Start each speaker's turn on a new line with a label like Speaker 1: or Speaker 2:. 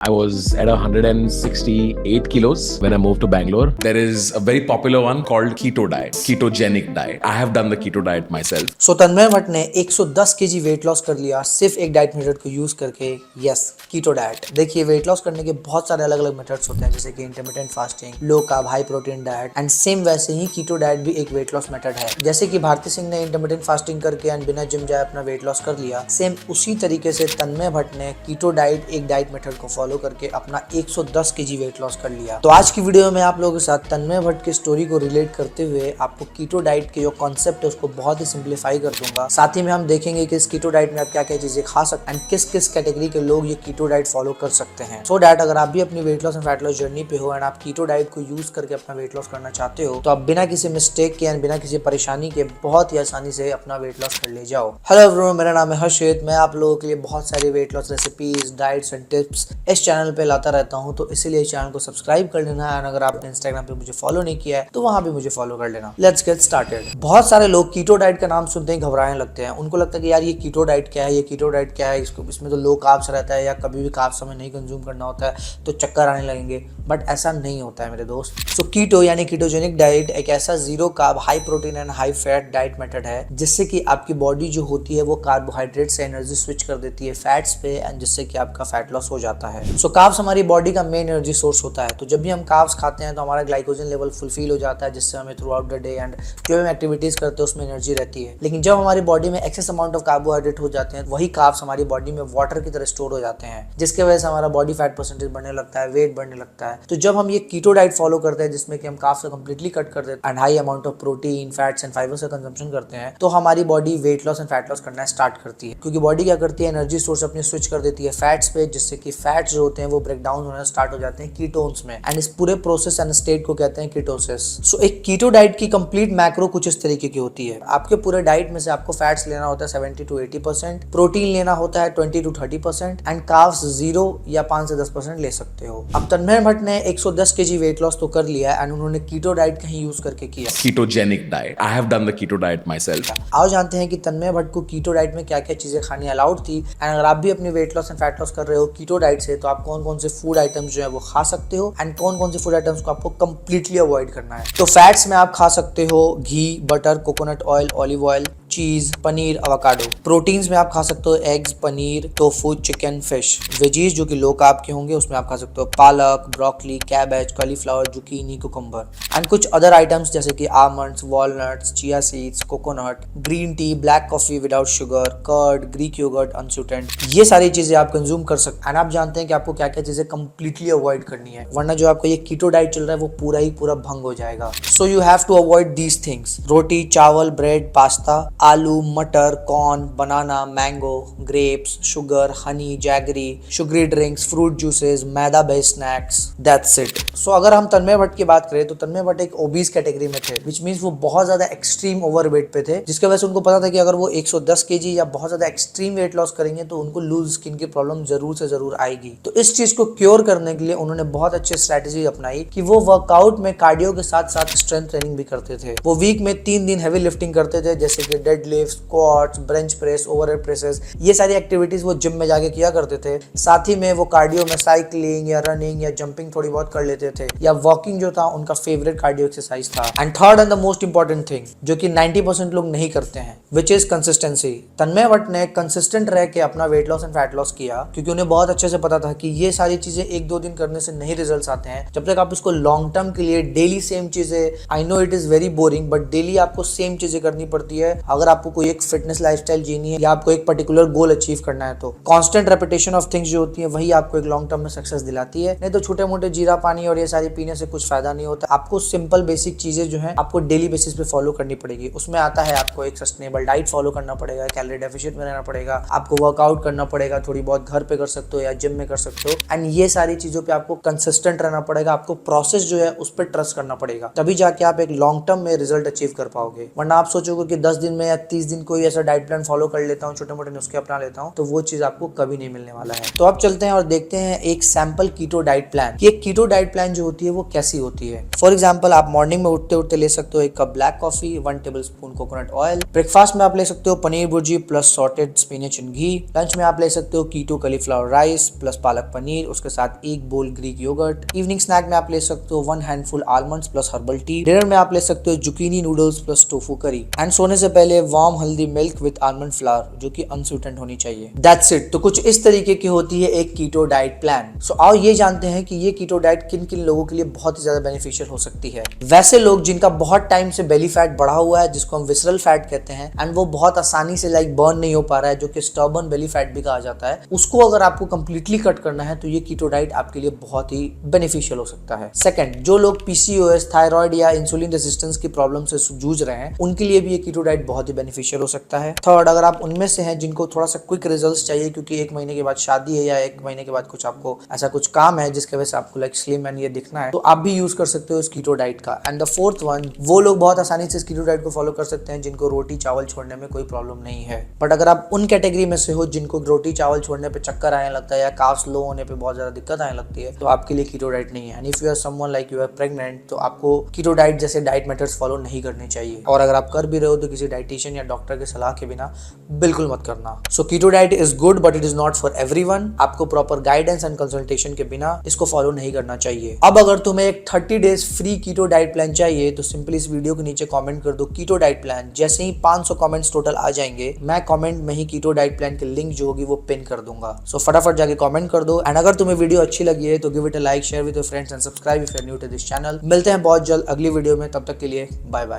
Speaker 1: I was at 168 kilos when I moved to Bangalore. There is a very popular one called keto diet, ketogenic diet. I have done the keto diet myself.
Speaker 2: सो तन्मय भट्ट ने 110 KG weight loss कर लिया सिर्फ एक diet method को use करके। Yes, keto diet. देखिए, weight loss करने के बहुत सारे अलग अलग मेथड्स होते हैं, जैसे कि intermittent fasting, low carb high protein diet, and same वैसे ही कीटो डाइट भी एक वेट लॉस मेथड है। जैसे कि भारती सिंह ने इंटरमिटेंट फास्टिंग करके एंड बिना जिम जाए अपना वेट लॉस कर लिया, सेम उसी तरीके से तन्मय भट्ट ने कीटो डाइट एक डाइट मेथड को फॉलो करके अपना 110 केजी वेट लॉस कर लिया। तो आज की वीडियो में आप लोगों के साथ तन्मय भट्ट की स्टोरी को रिलेट करते हुए आपको कीटो डाइट के जो कॉन्सेप्ट है उसको बहुत ही सिंप्लीफाई कर दूंगा। साथ ही में हम देखेंगे कि इस कीटो डाइट में आप क्या क्या चीजें खा सकते हैं एंड किस किस कैटेगरी के लोग ये कीटो डाइट फॉलो कर सकते हैं। सो डैट अगर आप भी अपनी weight loss and fat loss journey पे हो एंड आप कीटो डाइट को यूज करके अपना वेट लॉस करना चाहते हो, तो आप बिना किसी मिस्टेक के एंड बिना किसी परेशानी के बहुत ही आसानी से अपना वेट लॉस कर ले जाओ। हेलो एवरीवन, मेरा नाम है हर्षित। मैं आप लोगों के लिए बहुत सारी weight loss recipes, diets and tips इस चैनल पे लाता रहता हूँ, तो इसीलिए इस चैनल को सब्सक्राइब कर लेना एंड अगर आपने इंस्टाग्राम पे मुझे फॉलो नहीं किया है तो वहां भी मुझे फॉलो कर लेना। Let's get started. बहुत सारे लोग कीटो डाइट का नाम सुनते ही घबराने लगते हैं। उनको लगता है कि यार ये कीटो डाइट क्या है, ये कीटो डाइट क्या है, इसमें तो लो कार्ब्स रहता है या कभी भी कार्ब्स हमें नहीं कंज्यूम करना होता है तो चक्कर आने लगेंगे। बट ऐसा नहीं होता है मेरे दोस्त। सो कीटो यानी कीटोजेनिक डाइट एक ऐसा zero carb high protein and high fat diet method है जिससे कि आपकी बॉडी जो होती है वो कार्बोहाइड्रेट से एनर्जी स्विच कर देती है फैट्स पे एंड जिससे कि आपका फैट लॉस हो जाता है। सो कार्ब्स हमारी बॉडी का मेन एनर्जी सोर्स होता है, तो जब भी हम कार्ब्स खाते हैं तो हमारा ग्लाइकोजन लेवल फुलफिल हो जाता है जिससे हमें through out the day and जो हम एक्टिविटीज करते हैं उसमें एनर्जी रहती है। लेकिन जब हमारी बॉडी में एक्सेस अमाउंट ऑफ कार्बोहाइड्रेट हो जाते हैं, वही कार्ब्स हमारी बॉडी में वाटर की तरह स्टोर हो जाते हैं जिसके वजह से हमारा बॉडी फैट परसेंटेज बढ़ने लगता है, वेट बढ़ने लगता है। तो जब हम ये कीटो डाइट फॉलो करते हैं जिसमें कि हम कार्ब्स को कंप्लीटली कट कर देते हैं and high amount of protein, fats and fibres का कंजम्पशन करते हैं, तो हमारी body weight loss and fat loss करना स्टार्ट करती है। क्योंकि बॉडी क्या करती है, एनर्जी सोर्स अपनी स्विच कर देती है फैट्स पे, जिससे कि फैट्स जो होते हैं वो ब्रेक डाउन होना स्टार्ट हो जाते हैं कीटोन्स में एंड इस पूरे प्रोसेस एंड स्टेट को कहते हैं कीटोसिस। सो एक कीटो डाइट की कंप्लीट मैक्रो कुछ इस तरीके की होती है। आपके पूरे डाइट में से आपको फैट्स लेना होता है 70 to 80%, प्रोटीन लेना होता है 20 to 30% एंड कार्ब्स 0 या 5 से 10% ले सकते हो। अब तन्मय भट्ट ने 110 केजी वेट लॉस तो कर लिया एंड उन्होंने कीटो डाइट कहीं यूज करके किया,
Speaker 1: Ketogenic diet. I have done the keto diet myself.
Speaker 2: आओ जानते हैं कि तन्मय भट्ट को कीटो डाइट में क्या क्या चीजें खानी अलाउड थी एंड अगर आप भी अपनी weight loss and fat loss कर रहे हो कीटो डाइट से, तो आप कौन कौन से फूड आइटम्स जो है वो खा सकते हो एंड कौन कौन से फूड आइटम्स को आपको कंप्लीटली अवॉइड करना है। तो फैट्स में आप खा सकते हो ghee, butter, coconut oil, olive oil, cheese, paneer, avocado. Proteins में आप खा सकते हो eggs, paneer, tofu, chicken, fish. Veggies जो कि लो कार्ब के होंगे उसमें आप खा सकते हो पालक, broccoli, cabbage, cauliflower, zucchini, cucumber and कुछ अदर आइटम्स जैसे कि almonds, walnuts, chia seeds, coconut, green tea, black coffee without sugar, curd, Greek yogurt unsweetened. ये सारी चीजें आप कंज्यूम कर सकते हैं एंड आप जानते हैं कि आपको क्या क्या चीजें कंप्लीटली अवॉइड करनी है, वरना जो आपका ये कीटो डाइट चल रहा है वो पूरा ही पूरा भंग हो जाएगा। So you have to avoid these things: roti, chawal, bread, pasta, aloo, matar, corn, banana, mango, grapes, sugar, honey, jaggery, sugary drinks, fruit juices, maida based snacks. That's it. So अगर हम तन्मय भट्ट की बात करें तो तन्मय भट्ट एक ओबीस कैटेगरी में थे, विच मींस वो बहुत ज्यादा एक्सट्रीम ओवरवेट पे थे, जिसकी वजह से उनको पता था कि अगर वो 110 केजी या बहुत ज्यादा एक्सट्रीम वेट लॉस करेंगे तो उनको लूज स्किन की प्रॉब्लम जरूर से जरूर आएगी। तो इस चीज को क्योर करने के लिए उन्होंने बहुत अच्छी स्ट्रेटेजी अपनाई कि वो वर्कआउट में कार्डियो के साथ साथ स्ट्रेंथ ट्रेनिंग भी करते थे। वो वीक में 3 दिन हैवी लिफ्टिंग करते थे, जैसे कि dead lift, squats, bench press, overhead presses. ये सारी एक्टिविटीज वो जिम में जाके किया करते थे। साथ ही में वो कार्डियो में साइकिलिंग या रनिंग या जंपिंग थोड़ी बहुत कर लेते थे, या वॉकिंग जो था उनका फेवरेट कार्डियो एक्सरसाइज था। And third and the most important thing जो कि 90% लोग नहीं करते हैं, विच इज कंसिस्टेंसी। तन्मय भट्ट ने कंसिस्टेंट रह के अपना weight loss and fat loss किया, क्योंकि उन्हें बहुत अच्छे से पता था कि ये सारी चीजें 1-2 दिन करने से नहीं रिजल्ट्स आते हैं। जब तक आप इसको लॉन्ग टर्म के लिए डेली सेम चीजें, I know it is very boring but daily आपको सेम चीजें करनी पड़ती है अगर आपको कोई एक फिटनेस लाइफस्टाइल जीनी है या आपको एक पर्टिकुलर गोल अचीव करना है। तो कांस्टेंट रेपिटेशन ऑफ थिंग्स जो होती है वही आपको एक लॉन्ग टर्म में सक्सेस दिलाती है। नहीं तो छोटे मोटे जीरा पानी और ये सारी पीने से कुछ फायदा नहीं होता। आपको सिंपल बेसिक चीजें जो है आपको डेली बेसिस पे फॉलो करनी पड़ेगी। उसमें आता है आपको एक सस्टेनेबल डाइट फॉलो करना पड़ेगा, कैलोरी डेफिशिएंट में रहना पड़ेगा, आपको वर्कआउट करना पड़ेगा, थोड़ी बहुत घर पे कर सकते हो या जिम में कर सकते हो एंड ये सारी चीजों पे आपको कंसिस्टेंट रहना पड़ेगा। आपको प्रोसेस जो है उस पर ट्रस्ट करना पड़ेगा, तभी जाके आप एक लॉन्ग टर्म में रिजल्ट अचीव कर पाओगे। वरना आप सोचोगे कि 10 दिन में या 30 दिन कोई ऐसा डाइट प्लान फॉलो कर लेता हूँ, छोटे मोटे नुस्खे अपना लेता हूँ, तो वो चीज आपको कभी नहीं मिलने वाला है। तो अब चलते हैं और देखते हैं एक सैंपल कीटो डाइट प्लान कि एक कीटो डाइट प्लान जो होती है वो कैसी होती है। फॉर एग्जाम्पल आप मॉर्निंग में उठते उठते ले सकते हो 1 cup black coffee, 1 tablespoon coconut oil. Breakfast में आप ले सकते हो paneer bhurji plus sauteed spinach and ghee. Lunch में आप ले सकते हो कीटो कालीफ्लावर राइस प्लस पालक पनीर, उसके साथ 1 बोल ग्रीक योगर्ट। इवनिंग स्नैक में आप ले सकते हो 1 handful almonds plus herbal tea. Dinner में आप ले सकते हो जुकीनी नूडल्स प्लस टोफू करी। एंड सोने से पहले वार्म हल्दी मिल्क विद आलमंड फ्लावर जो कि अनस्वीटेंड होनी चाहिए। That's it. तो कुछ इस तरीके की होती है एक कीटो डाइट प्लान। सो आओ ये जानते हैं कि ये कीटो डाइट किन किन लोगों के लिए बहुत ही ज्यादा बेनिफिशियल हो सकती है। वैसे लोग जिनका बहुत टाइम से बेली फैट बढ़ा हुआ है, जिसको हम विसरल फैट कहते हैं, एंड वो बहुत आसानी से बर्न नहीं हो पा रहा है, जो कि स्टर्बन बेली फैट भी कहा जाता है, उसको अगर आपको कंप्लीटली कट करना है तो ये कीटो डाइट आपके लिए बहुत ही बेनिफिशियल हो सकता है। सेकंड, जो लोग पीसीओएस, थायराइड या इंसुलिन रेजिस्टेंस की प्रॉब्लम से जूझ रहे हैं, उनके लिए भी ये कीटो डाइट बहुत ही बेनिफिशियल हो सकता है। थर्ड, अगर आप उनमें से हैं जिनको थोड़ा सा क्विक रिजल्ट्स चाहिए क्योंकि 1 महीने के बाद शादी है या 1 महीने के बाद कुछ आपको ऐसा कुछ काम है जिसके वजह से आपको स्लिम एंड ये दिखना है, तो आप भी यूज कर सकते हो इस कीटो डाइट का। एंड द फोर्थ वन, वो लोग बहुत आसानी से इस कीटो डाइट को फॉलो कर सकते हैं जिनको रोटी चावल छोड़ने में कोई प्रॉब्लम नहीं है। बट अगर आप उन कैटेगरी में से हो जिनको रोटी चावल छोड़ने पे चक्कर आने लगता है या काफ्स लो होने पे बहुत ज्यादा दिक्कत आने लगती है, तो आपके लिए कीटो डाइट नहीं है। And if you are someone like you are pregnant, तो आपको कीटो डाइट जैसे डाइट मेथड्स फॉलो नहीं करने चाहिए। और अगर आप कर भी रहे हो तो किसी डाइटिशियन या डॉक्टर की सलाह के बिना बिल्कुल मत करना। So keto diet is good but it is not for everyone. आपको प्रॉपर गाइडेंस एंड कंसल्टेशन के बिना इसको फॉलो नहीं करना चाहिए। अब अगर तुम्हें एक 30 days free keto diet plan चाहिए तो सिंपली इस वीडियो के नीचे कमेंट कर दो कीटो डाइट प्लान। जैसे ही 500 कमेंट्स टोटल आ जाएंगे, मैं कमेंट में ही कीटो डाइट प्लान की लिंक जो होगी वो पिन कर दूंगा। सो फटाफट जाके कमेंट कर दो। एंड अगर तुम्हें वीडियो अच्छी लगी है तो give it a like, share with your friends and subscribe if you are new to this channel. मिलते हैं बहुत जल्द अगली वीडियो में, तब तक के लिए बाय बाय।